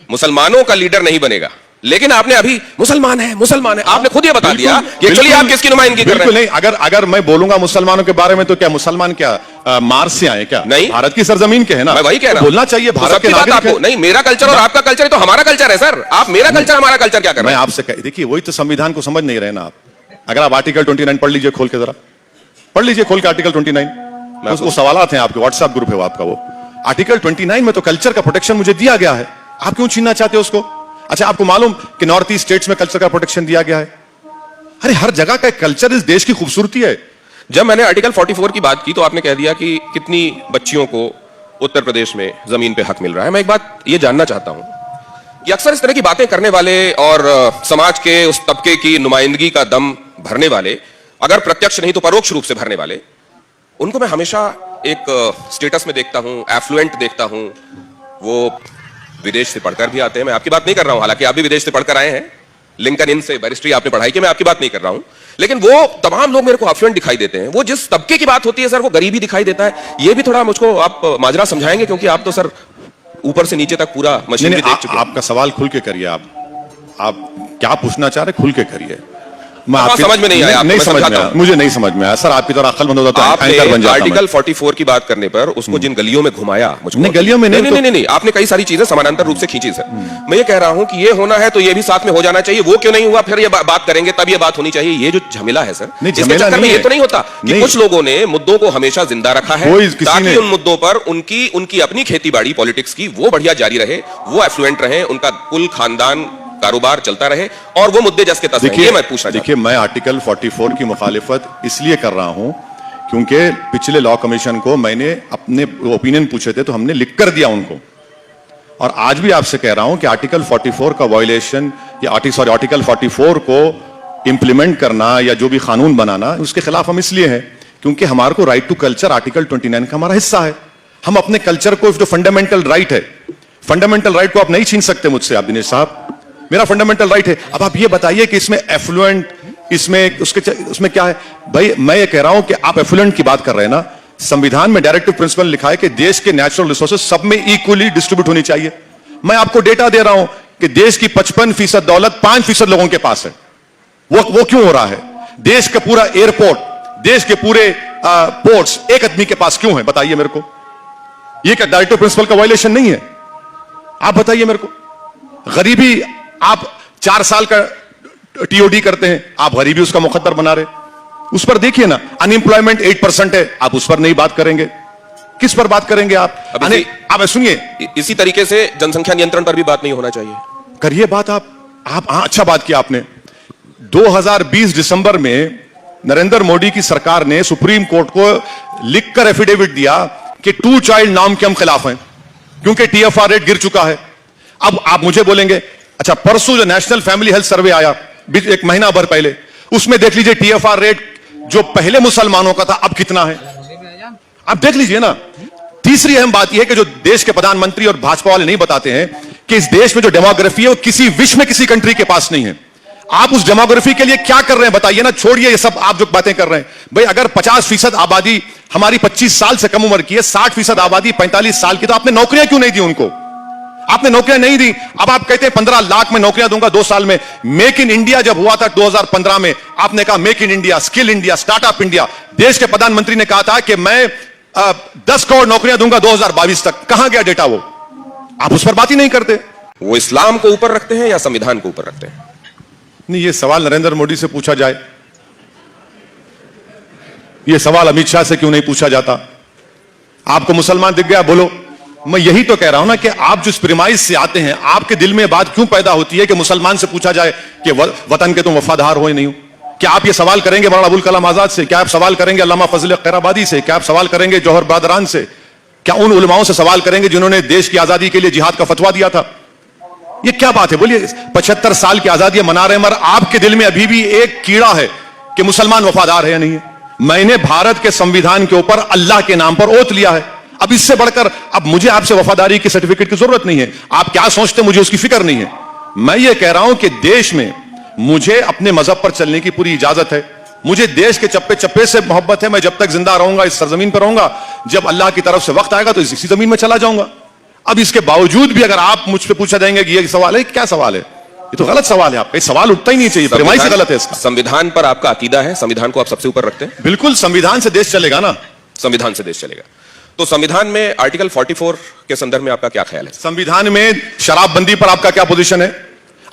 मुसलमानों का लीडर नहीं बनेगा, लेकिन आपने अभी मुसलमान है आपने खुद ये बता दिया कि एक्चुअली आप किसकी नुमाइंदगी कर रहे हैं? नहीं, अगर मैं बोलूंगा मुसलमानों के बारे में तो क्या मुसलमान क्या मार्स से आए क्या? नहीं, भारत की सरजमीन के है ना। मैं वही कह रहा हूं, बोलना चाहिए भारत के नागरिक हैं। नहीं, मेरा कल्चर और आपका कल्चर तो हमारा कल्चर है सर। आप मेरा कल्चर हमारा कल्चर क्या कर रहे हैं? मैं आपसे देखिए, वही तो संविधान को समझ नहीं रहे ना आप। अगर आप आर्टिकल 29 पढ़ लीजिए खोल के, जरा पढ़ लीजिए खोल के आर्टिकल 29। वो सवालात हैं आपके, व्हाट्सएप ग्रुप है वो आपका। वो आर्टिकल 29 में तो कल्चर का प्रोटेक्शन मुझे दिया गया है, आप क्यों छीनना चाहते हो उसको? अच्छा, आपको मालूम कि नॉर्थ ईस्ट स्टेट्स में कल्चर का प्रोटेक्शन दिया गया है? अरे हर जगह का कल्चर इस देश की खूबसूरती है। जब मैंने आर्टिकल 44 की बात की तो आपने कह दिया कि कितनी बच्चियों को उत्तर प्रदेश में जमीन पे हक मिल रहा है। मैं एक बात ये जानना चाहता हूं कि अक्सर इस तरह की बातें करने वाले और समाज के उस तबके की नुमाइंदगी का दम भरने वाले, अगर प्रत्यक्ष नहीं तो परोक्ष रूप से भरने वाले, उनको मैं हमेशा एक स्टेटस में देखता हूं, एफ्लुएंट देखता हूं। वो विदेश से पढ़कर भी आते हैं, मैं आपकी बात नहीं कर रहा हूं, हालांकि आप भी विदेश से पढ़कर आए हैं, लिंकन इन से बैरिस्ट्री आपने पढ़ाई की, मैं आपकी बात नहीं कर रहा हूं, लेकिन वो तमाम लोग मेरे को एफ्लुएंट दिखाई देते हैं। वो जिस तबके की बात होती है सर, वो गरीबी दिखाई देता है। ये भी थोड़ा मुझको आप माजरा समझाएंगे, क्योंकि आप तो सर ऊपर से नीचे तक पूरा मशीन देख चुके हैं। आपका सवाल खुल के करिए, आप क्या पूछना चाह रहे, खुल के करिए। मैं आपकी समझ में नहीं आया, नहीं समझ में आया, मुझे नहीं समझ में आया सर। आपकी तरह अक्लमंद होता तो एंकर बन जाता। आर्टिकल 44 की बात करने पर उसको जिन गलियों में घुमाया, नहीं गलियों में नहीं, आपने कई सारी चीजें समानांतर रूप से खींची सर। मैं ये कह रहा हूं कि ये होना है तो ये भी साथ में हो जाना चाहिए। वो क्यों नहीं हुआ, फिर ये बात करेंगे, तब ये बात होनी चाहिए। ये जो झमेला है सर, इसके चक्कर में ये तो नहीं होता कि कुछ लोगों ने मुद्दों को हमेशा जिंदा रखा है ताकि उन मुद्दों पर उनकी अपनी खेतीबाड़ी पॉलिटिक्स की वो बढ़िया जारी रहे, वो एफ्लुएंट रहे, उनका कुल खानदान कारोबार चलता रहे और वो मुद्दे जैसे तस रहे। ये मैं पूछना चाहता हूं। देखिए, मैं आर्टिकल 44 की मुखालिफत इसलिए कर रहा हूं क्योंकि पिछले लॉ कमीशन को मैंने अपने ओपिनियन पूछे थे तो हमने लिख कर दिया उनको। और आज भी आपसे कह रहा हूं कि आर्टिकल 44 का वायलेशन या आर्टिकल 44 को इंप्लीमेंट करना या जो भी कानून बनाना, उसके खिलाफ हम इसलिए हैं क्योंकि हमारे को राइट टू कल्चर आर्टिकल 29 का हमारा हिस्सा है। हम अपने कल्चर को, जो फंडामेंटल राइट है, फंडामेंटल राइट को आप नहीं छीन सकते मुझसे। आप दिनेश साहब, मेरा फंडामेंटल राइट है। अब आप ये बताइए कि इसमें एफ्लुएंट, उसमें क्या है? भाई मैं ये कह रहा हूं कि आप एफ्लुएंट की बात कर रहे हैं ना, संविधान में डायरेक्टिव प्रिंसिपल लिखा है कि देश के नेचुरल रिसोर्सेज सब में इक्वली डिस्ट्रीब्यूट होनी चाहिए। मैं आपको डेटा दे रहा हूं कि देश की 55% दौलत 5% लोगों के पास है। वो क्यों हो रहा है? देश का पूरा एयरपोर्ट, देश के पूरे पोर्ट्स एक आदमी के पास क्यों है? बताइए मेरे को। ये क्या डायरेक्टिव प्रिंसिपल का वायलेशन नहीं है? आप बताइए मेरे को। गरीबी, आप 4 साल का टीओडी करते हैं, आप गरीबी उसका मुकद्दर बना रहे, उस पर देखिए ना। अनएम्प्लॉयमेंट 8% है, आप उस पर नहीं बात करेंगे। किस पर बात करेंगे आप? आप सुनिए, इसी तरीके से जनसंख्या नियंत्रण पर भी बात नहीं होना चाहिए। करिए बात आप। अच्छा बात किया आपने। 2020 दिसंबर में नरेंद्र मोदी की सरकार ने सुप्रीम कोर्ट को लिखकर एफिडेविट दिया कि 2 चाइल्ड नॉर्म के हम खिलाफ हैं क्योंकि टीएफआर रेट गिर चुका है। अब आप मुझे बोलेंगे अच्छा, परसों जो नेशनल फैमिली हेल्थ सर्वे आया एक महीना भर पहले, उसमें देख लीजिए TFR रेट जो पहले मुसलमानों का था अब कितना है, आप देख लीजिए ना। तीसरी अहम बात यह है कि जो देश के प्रधानमंत्री और भाजपा वाले नहीं बताते हैं कि इस देश में जो डेमोग्राफी है वो किसी विश्व में किसी कंट्री के पास नहीं है। आप उस डेमोग्राफी के लिए क्या कर रहे हैं बताइए ना, छोड़िए ये सब आप जो बातें कर रहे हैं। भाई अगर 50% आबादी हमारी 25 साल से कम उम्र की है, 60% आबादी 45 साल की, तो आपने नौकरियां क्यों नहीं दी उनको? आपने नौकरियां नहीं दी। अब आप कहते हैं 15 लाख में नौकरियां दूंगा 2 साल में। मेक इन इंडिया जब हुआ था 2015 में, आपने कहा make in India, skill India, startup India. देश के प्रधानमंत्री ने कहा था कि मैं 10 करोड़ नौकरियां दूंगा 2022 तक। कहां गया डेटा वो? आप उस पर बात ही नहीं करते। वो इस्लाम को ऊपर रखते हैं या संविधान को ऊपर रखते हैं? नहीं, ये सवाल नरेंद्र मोदी से पूछा जाए, ये सवाल अमित शाह से क्यों नहीं पूछा जाता? आपको मुसलमान दिख गया, बोलो। मैं यही तो कह रहा हूं ना कि आप जिस प्रिमाइस से आते हैं, आपके दिल में बात क्यों पैदा होती है कि मुसलमान से पूछा जाए कि वतन के तुम वफादार हो या नहीं हो? क्या आप ये सवाल करेंगे मौलाना अबुल कलाम आजाद से? क्या आप सवाल करेंगे अल्लामा फजल खैराबादी से? क्या आप सवाल करेंगे जौहर बरदरान से? क्या उन उलमाओं से सवाल करेंगे जिन्होंने देश की आजादी के लिए जिहाद का फतवा दिया था? ये क्या बात है? बोलिए, 75 साल की आजादी मना रहे हैं, मगर आपके दिल में अभी भी एक कीड़ा है कि मुसलमान वफादार है या नहीं है। मैंने भारत के संविधान के ऊपर अल्लाह के नाम पर ओथ लिया है। अब इससे बढ़कर अब मुझे आपसे वफादारी की सर्टिफिकेट की जरूरत नहीं है। आप क्या सोचते हैं मुझे उसकी फिक्र नहीं है। मैं ये कह रहा हूं कि देश में मुझे अपने मजहब पर चलने की पूरी इजाजत है। मुझे देश के चप्पे चप्पे से मोहब्बत है। मैं जब तक जिंदा रहूंगा, इस सरजमीन पर रहूंगा, जब अल्लाह की तरफ से वक्त आएगा तो इसी जमीन में चला जाऊंगा। अब इसके बावजूद भी अगर आप मुझसे पूछा जाएंगे कि ये सवाल है, क्या सवाल है, ये तो गलत सवाल है। आपका सवाल उठता ही नहीं चाहिए, प्रेमाइश से गलत है इसका। संविधान पर आपका अकीदा है, संविधान को आप सबसे ऊपर रखते हैं? बिल्कुल, संविधान से देश चलेगा ना। संविधान से देश चलेगा। तो संविधान में आर्टिकल 44 के संदर्भ में आपका क्या ख्याल है? संविधान में शराबबंदी पर आपका क्या पोजीशन है?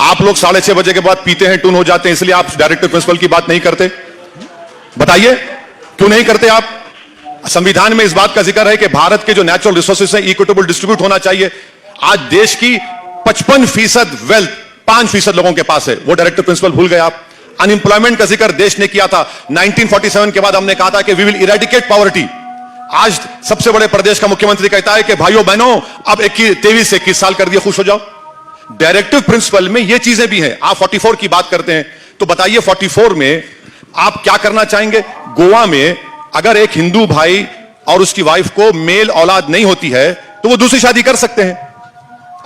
आप लोग 6:30 बजे के बाद पीते हैं, टून हो जाते हैं, इसलिए आप डायरेक्टिव प्रिंसिपल की बात नहीं करते। बताइए क्यों नहीं करते आप? संविधान में इस बात का जिक्र है कि भारत के जो नेचुरल रिसोर्सेज हैं इक्विटेबल डिस्ट्रीब्यूट होना चाहिए। आज देश की 55% वेल्थ 5% लोगों के पास है, वो डायरेक्टिव प्रिंसिपल भूल गए आप। अनएम्प्लॉयमेंट का जिक्र देश ने किया था 1947 के बाद। हमने कहा था कि वी विल इरेडिकेट पॉवर्टी। आज सबसे बड़े प्रदेश का मुख्यमंत्री कहता है कि भाइयों बहनों अब 23 से 21 साल कर दिए, खुश हो जाओ। डायरेक्टिव प्रिंसिपल में ये चीजें भी हैं। आप 44 की बात करते हैं तो बताइए 44 में आप क्या करना चाहेंगे? गोवा में अगर एक हिंदू भाई और उसकी वाइफ को मेल औलाद नहीं होती है तो वो दूसरी शादी कर सकते हैं।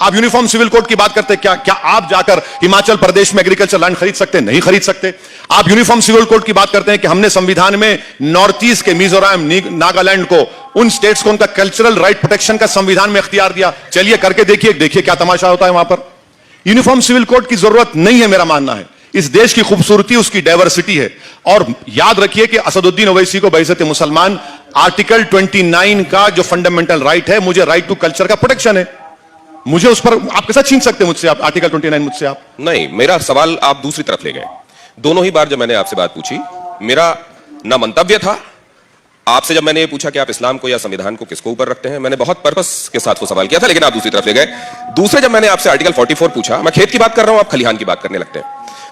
आप यूनिफॉर्म सिविल कोड की बात करते हैं, क्या आप जाकर हिमाचल प्रदेश में एग्रीकल्चर लैंड खरीद सकते हैं? नहीं खरीद सकते। आप यूनिफॉर्म सिविल कोड की बात करते हैं कि हमने संविधान में नॉर्थ ईस्ट के मिजोरम, नागालैंड को, उन स्टेट्स को उनका कल्चरल राइट प्रोटेक्शन का संविधान में इख्तियार दिया। चलिए करके देखिए क्या तमाशा होता है वहां पर। यूनिफॉर्म सिविल कोड की जरूरत नहीं है, मेरा मानना है। इस देश की खूबसूरती उसकी डाइवर्सिटी है। और याद रखिए कि असदुद्दीन ओवैसी को बइज़्ज़त मुसलमान आर्टिकल 29 का जो फंडामेंटल राइट है, मुझे राइट टू कल्चर का प्रोटेक्शन है, मुझे उस पर आप कैसा छीन सकते हैं मुझसे? आप आर्टिकल 29 मुझसे आप नहीं, मेरा सवाल आप दूसरी तरफ ले गए। दोनों ही बार जब मैंने आपसे बात पूछी, मेरा ना मंतव्य था आपसे, जब मैंने ये पूछा कि आप इस्लाम को या संविधान को किसको ऊपर रखते हैं, मैंने बहुत पर्पस के साथ वो सवाल किया था, लेकिन आप दूसरी तरफ ले गए। दूसरे जब मैंने आपसे आर्टिकल 44 पूछा, मैं खेत की बात कर रहा हूं, आप खलिहान की बात करने लगते हैं।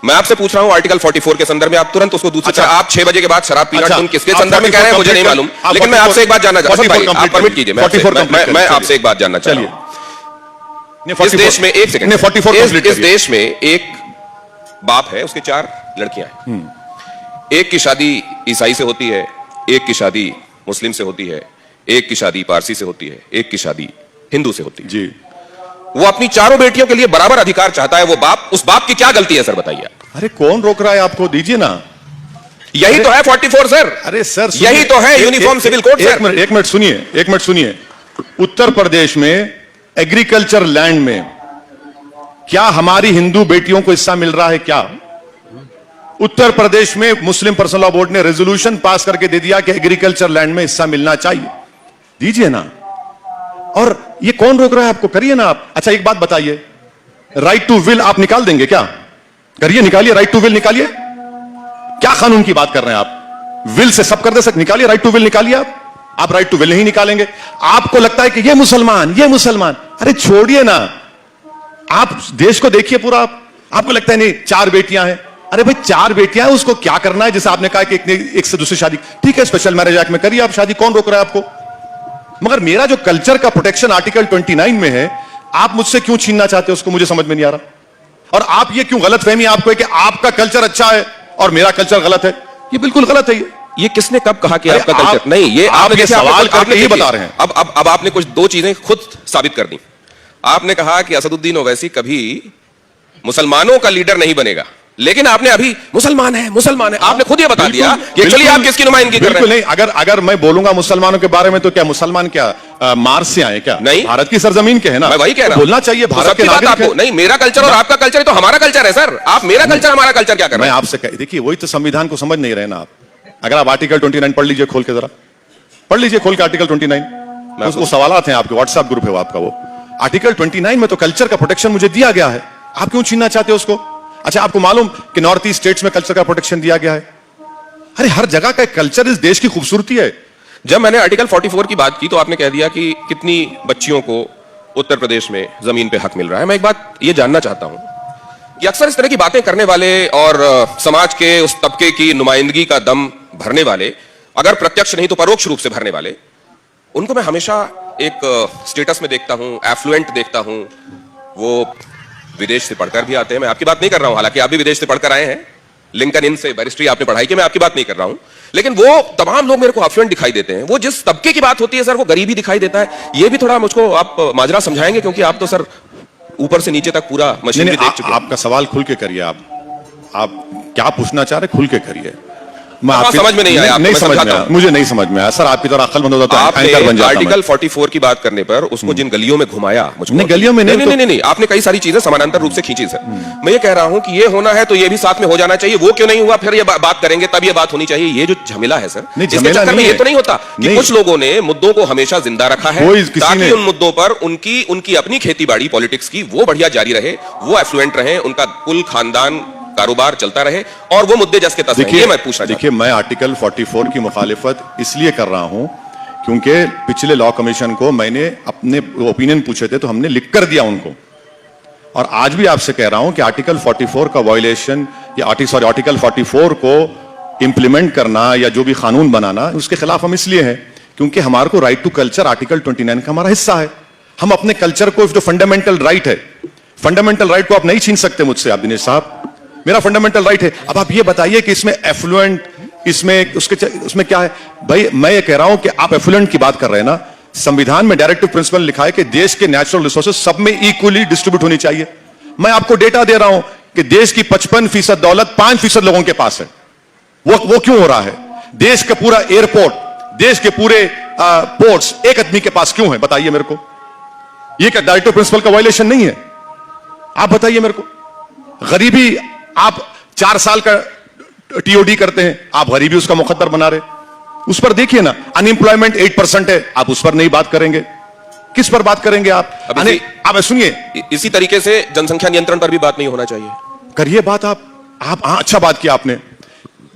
मैं आपसे पूछ रहा हूं आर्टिकल 44 के संदर्भ में, आप तुरंत उसको दूसरी तरफ। आप 6 बजे के बाद शराब पीना किसके संदर्भ में कह रहे हैं मुझे नहीं मालूम, लेकिन मैं आपसे एक बात जानना चाहता हूं, आप परमिट कीजिए, मैं आपसे एक बात जानना चाहता हूं। इस देश में एक सेकंड, इस देश में एक बाप है, उसके 4 लड़कियां हैं। एक की शादी ईसाई से होती है, एक की शादी मुस्लिम से होती है, एक की शादी पारसी से होती है, एक की शादी हिंदू से होती है जी। वो अपनी चारों बेटियों के लिए बराबर अधिकार चाहता है। वो बाप, उस बाप की क्या गलती है सर, बताइए। अरे कौन रोक रहा है आपको? दीजिए ना। यही तो है 44 सर। अरे सर यही तो है यूनिफॉर्म सिविल कोड। एक मिनट सुनिए। उत्तर प्रदेश में एग्रीकल्चर लैंड में क्या हमारी हिंदू बेटियों को हिस्सा मिल रहा है? क्या उत्तर प्रदेश में मुस्लिम पर्सनल लॉ बोर्ड ने रेजोल्यूशन पास करके दे दिया कि एग्रीकल्चर लैंड में हिस्सा मिलना चाहिए? दीजिए ना। और ये कौन रोक रहा है आपको? करिए ना आप। अच्छा एक बात बताइए, राइट टू विल आप निकाल देंगे क्या? करिए, निकालिए, राइट टू विल निकालिए। क्या कानून की बात कर रहे हैं आप? विल से सब कर दे सकते, निकालिए राइट टू विल, निकालिए आप राइट टू विल नहीं निकालेंगे। आपको लगता है कि ये मुसलमान, अरे छोड़िए ना। आप देश को देखिए पूरा। आपको लगता है नहीं 4 बेटियां हैं, अरे भाई 4 बेटियां हैं, उसको क्या करना है? जैसे आपने कहा कि एक से दूसरी शादी, ठीक है, स्पेशल मैरिज एक्ट में करिए आप शादी, कौन रोक रहा है आपको? मगर मेरा जो कल्चर का प्रोटेक्शन आर्टिकल 29 में है, आप मुझसे क्यों छीनना चाहते हो उसको? मुझे समझ में नहीं आ रहा। और आप ये क्यों गलतफहमी आपको है कि आपका कल्चर अच्छा है और मेरा कल्चर गलत है? ये बिल्कुल गलत है। ये किसने कब कहा कि अरे आपका आप- कल्चर नहीं? ये आप आपने ये जैसे आपने सवाल खुद करके नहीं देखी। बता रहे हैं। अब आपने कुछ दो चीजें खुद साबित कर दी। आपने कहा कि असदुद्दीन ओवैसी कभी मुसलमानों का लीडर नहीं बनेगा, लेकिन आपने अभी मुसलमान है आपने खुद ये बता दिया कि एक्चुअली आप किसकी नुमाइंदगी कर रहे बिल्कुल हैं। नहीं। अगर मैं बोलूंगा मुसलमानों के बारे में तो क्या मुसलमान क्या मार्स से आए क्या? नहीं, भारत की सरजमीन के है ना। मैं वही कह रहा हूं। बोलना चाहिए तो भारत सबकी के बात नागरिक आपको हैं। नहीं, मेरा कल्चर और आपका कल्चर तो हमारा कल्चर है सर। आप मेरा कल्चर हमारा कल्चर क्या कर रहे मैं हैं? आपसे देखिए, वही तो संविधान को समझ नहीं रहे ना आप। अगर आप आर्टिकल 29 पढ़ लीजिए खोल के, जरा पढ़ लीजिए खोल के आर्टिकल 29। वो सवालात हैं आपके, व्हाट्सएप ग्रुप है वो आपका। वो आर्टिकल 29 में तो कल्चर का प्रोटेक्शन मुझे दिया गया है, आप क्यों छीनना चाहते हो उसको? अच्छा, आपको मालूम कि नॉर्थ ईस्ट स्टेट्स में कल्चर का प्रोटेक्शन दिया गया है? अरे हर जगह का कल्चर इस देश की खूबसूरती है। जब मैंने आर्टिकल 44 की बात की तो आपने कह दिया कि कितनी बच्चियों को उत्तर प्रदेश में जमीन पे हक मिल रहा है। मैं एक बात ये जानना चाहता हूं कि अक्सर इस तरह की बातें करने वाले और समाज के उस तबके की नुमाइंदगी का दम भरने वाले, अगर प्रत्यक्ष नहीं तो परोक्ष रूप से भरने वाले, उनको मैं हमेशा एक स्टेटस में देखता हूं, एफ्लुएंट देखता हूं। वो विदेश से पढ़कर भी आते हैं। मैं आपकी बात नहीं कर रहा हूं, हालांकि आप भी विदेश से पढ़कर आए हैं, लिंकन इन से बैरिस्ट्री आपने पढ़ाई की, मैं आपकी बात नहीं कर रहा हूं। लेकिन वो तमाम लोग मेरे को अफ्लुएंट दिखाई देते हैं। वो जिस तबके की बात होती है सर, वो गरीबी दिखाई देता है। ये भी थोड़ा मुझको आप माजरा समझाएंगे, क्योंकि आप तो सर ऊपर से नीचे तक पूरा मशीनरी देख चुके हैं। आपका सवाल खुल के करिए। आप क्या पूछना चाह रहे, खुल के करिए। मैं हाँ, आपकी समझ में नहीं आया, नहीं मैं समझ में समझाता आया, हूं। मुझे नहीं समझ में आया सर। आपकी तरह अक्लमंद होता तो एंकर बन जाता मैं। आर्टिकल 44 की बात करने पर उसको जिन गलियों में घुमाया, मुझको नहीं, गलियों में नहीं, नहीं, तो- नहीं, नहीं, आपने कई सारी चीजें समानांतर रूप से खींची सर। मैं ये कह रहा हूं कि ये होना है तो ये भी साथ में हो जाना चाहिए। वो क्यों नहीं हुआ, फिर ये बात करेंगे, तब ये बात होनी चाहिए। ये जो झमेला है सर, नहीं, इसके झमेला चक्कर में नहीं ये है। तो नहीं होता कि नहीं। कुछ लोगों ने मुद्दों को हमेशा जिंदा रखा है, कोई किसी ताकि ने- उन मुद्दों पर उनकी अपनी खेतीबाड़ी पॉलिटिक्स की वो बढ़िया जारी रहे, वो एफ्लुएंट रहे, उनका कुल खानदान कारोबार चलता रहे और वो मुद्दे जस के तस रहें। ये मैं पूछना चाहता हूं। देखिए, मैं आर्टिकल 44 की मुखालिफत इसलिए कर रहा हूं क्योंकि पिछले लॉ कमीशन को मैंने अपने ओपिनियन पूछे थे तो हमने लिख कर दिया उनको। और आज भी आपसे कह रहा हूं कि आर्टिकल 44 का वायलेशन या आर्टिकल 44 को इंप्लीमेंट करना या जो भी कानून बनाना, उसके खिलाफ हम इसलिए हैं क्योंकि हमारे को राइट टू कल्चर आर्टिकल 29 का हमारा हिस्सा है। हम अपने कल्चर को, जो फंडामेंटल राइट है, फंडामेंटल राइट को आप नहीं छीन सकते मुझसे। आप दिनेश साहब, मेरा फंडामेंटल राइट है। अब आप ये बताइए कि इसमें एफ्लुएंट, उसमें क्या है? भाई मैं ये कह रहा हूं कि आप एफ्लुएंट की बात कर रहे हैं ना, संविधान में डायरेक्टिव प्रिंसिपल लिखा है कि देश के नेचुरल रिसोर्सेज सब में इक्वली डिस्ट्रीब्यूट होनी चाहिए। मैं आपको डेटा दे रहा हूं कि देश की 55% दौलत 5% लोगों के पास है। वो क्यों हो रहा है? देश का पूरा एयरपोर्ट, देश के पूरे पोर्ट्स एक आदमी के पास क्यों है? बताइए मेरे को। ये क्या डायरेक्टिव प्रिंसिपल का वायलेशन नहीं है? आप बताइए मेरे को। गरीबी, आप 4 साल का टीओडी करते हैं, आप गरीबी उसका मुकद्दर बना रहे। उस पर देखिए ना, अनएम्प्लॉयमेंट 8% है, आप उस पर नहीं बात करेंगे। किस पर बात करेंगे आप? आप सुनिए, इसी तरीके से जनसंख्या नियंत्रण पर भी बात नहीं होना चाहिए। करिए बात आप। हाँ, अच्छा बात किया आपने।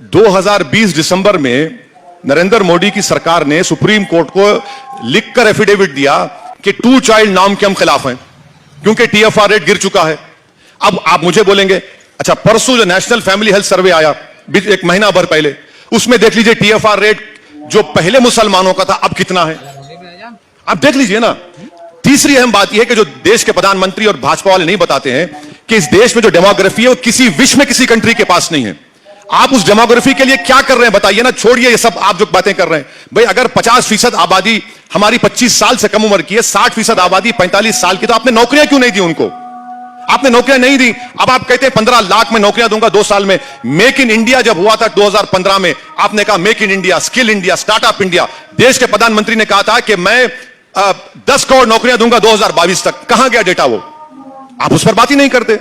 2020 दिसंबर में नरेंद्र मोदी की सरकार ने सुप्रीम कोर्ट को लिखकर एफिडेविट दिया कि 2 चाइल्ड नॉर्म के हम खिलाफ हैं क्योंकि टीएफआर रेट गिर चुका है। अब आप मुझे बोलेंगे, अच्छा परसों जो नेशनल फैमिली हेल्थ सर्वे आया एक महीना भर पहले, उसमें देख लीजिए टीएफआर रेट जो पहले मुसलमानों का था अब कितना है, आप देख लीजिए ना। तीसरी अहम बात यह है कि जो देश के प्रधानमंत्री और भाजपा वाले नहीं बताते हैं कि इस देश में जो डेमोग्राफी है वो किसी विश्व में किसी कंट्री के पास नहीं है। आप उस डेमोग्राफी के लिए क्या कर रहे हैं बताइए ना। छोड़िए ये सब आप जो बातें कर रहे हैं। भाई अगर 50% आबादी हमारी 25 साल से कम उम्र की है, 60% आबादी 45 साल की, तो आपने नौकरियां क्यों नहीं दी उनको? आपने नौकरियां नहीं दी। अब आप कहते हैं 15 लाख में नौकरियां दूंगा 2 साल में। मेक इन इंडिया जब हुआ था 2015 में, आपने कहा make in India, skill India, startup India. देश के प्रधानमंत्री ने कहा था कि मैं 10 करोड़ नौकरियां दूंगा 2022 तक। कहां गया डेटा वो? आप उस पर बात ही नहीं करते।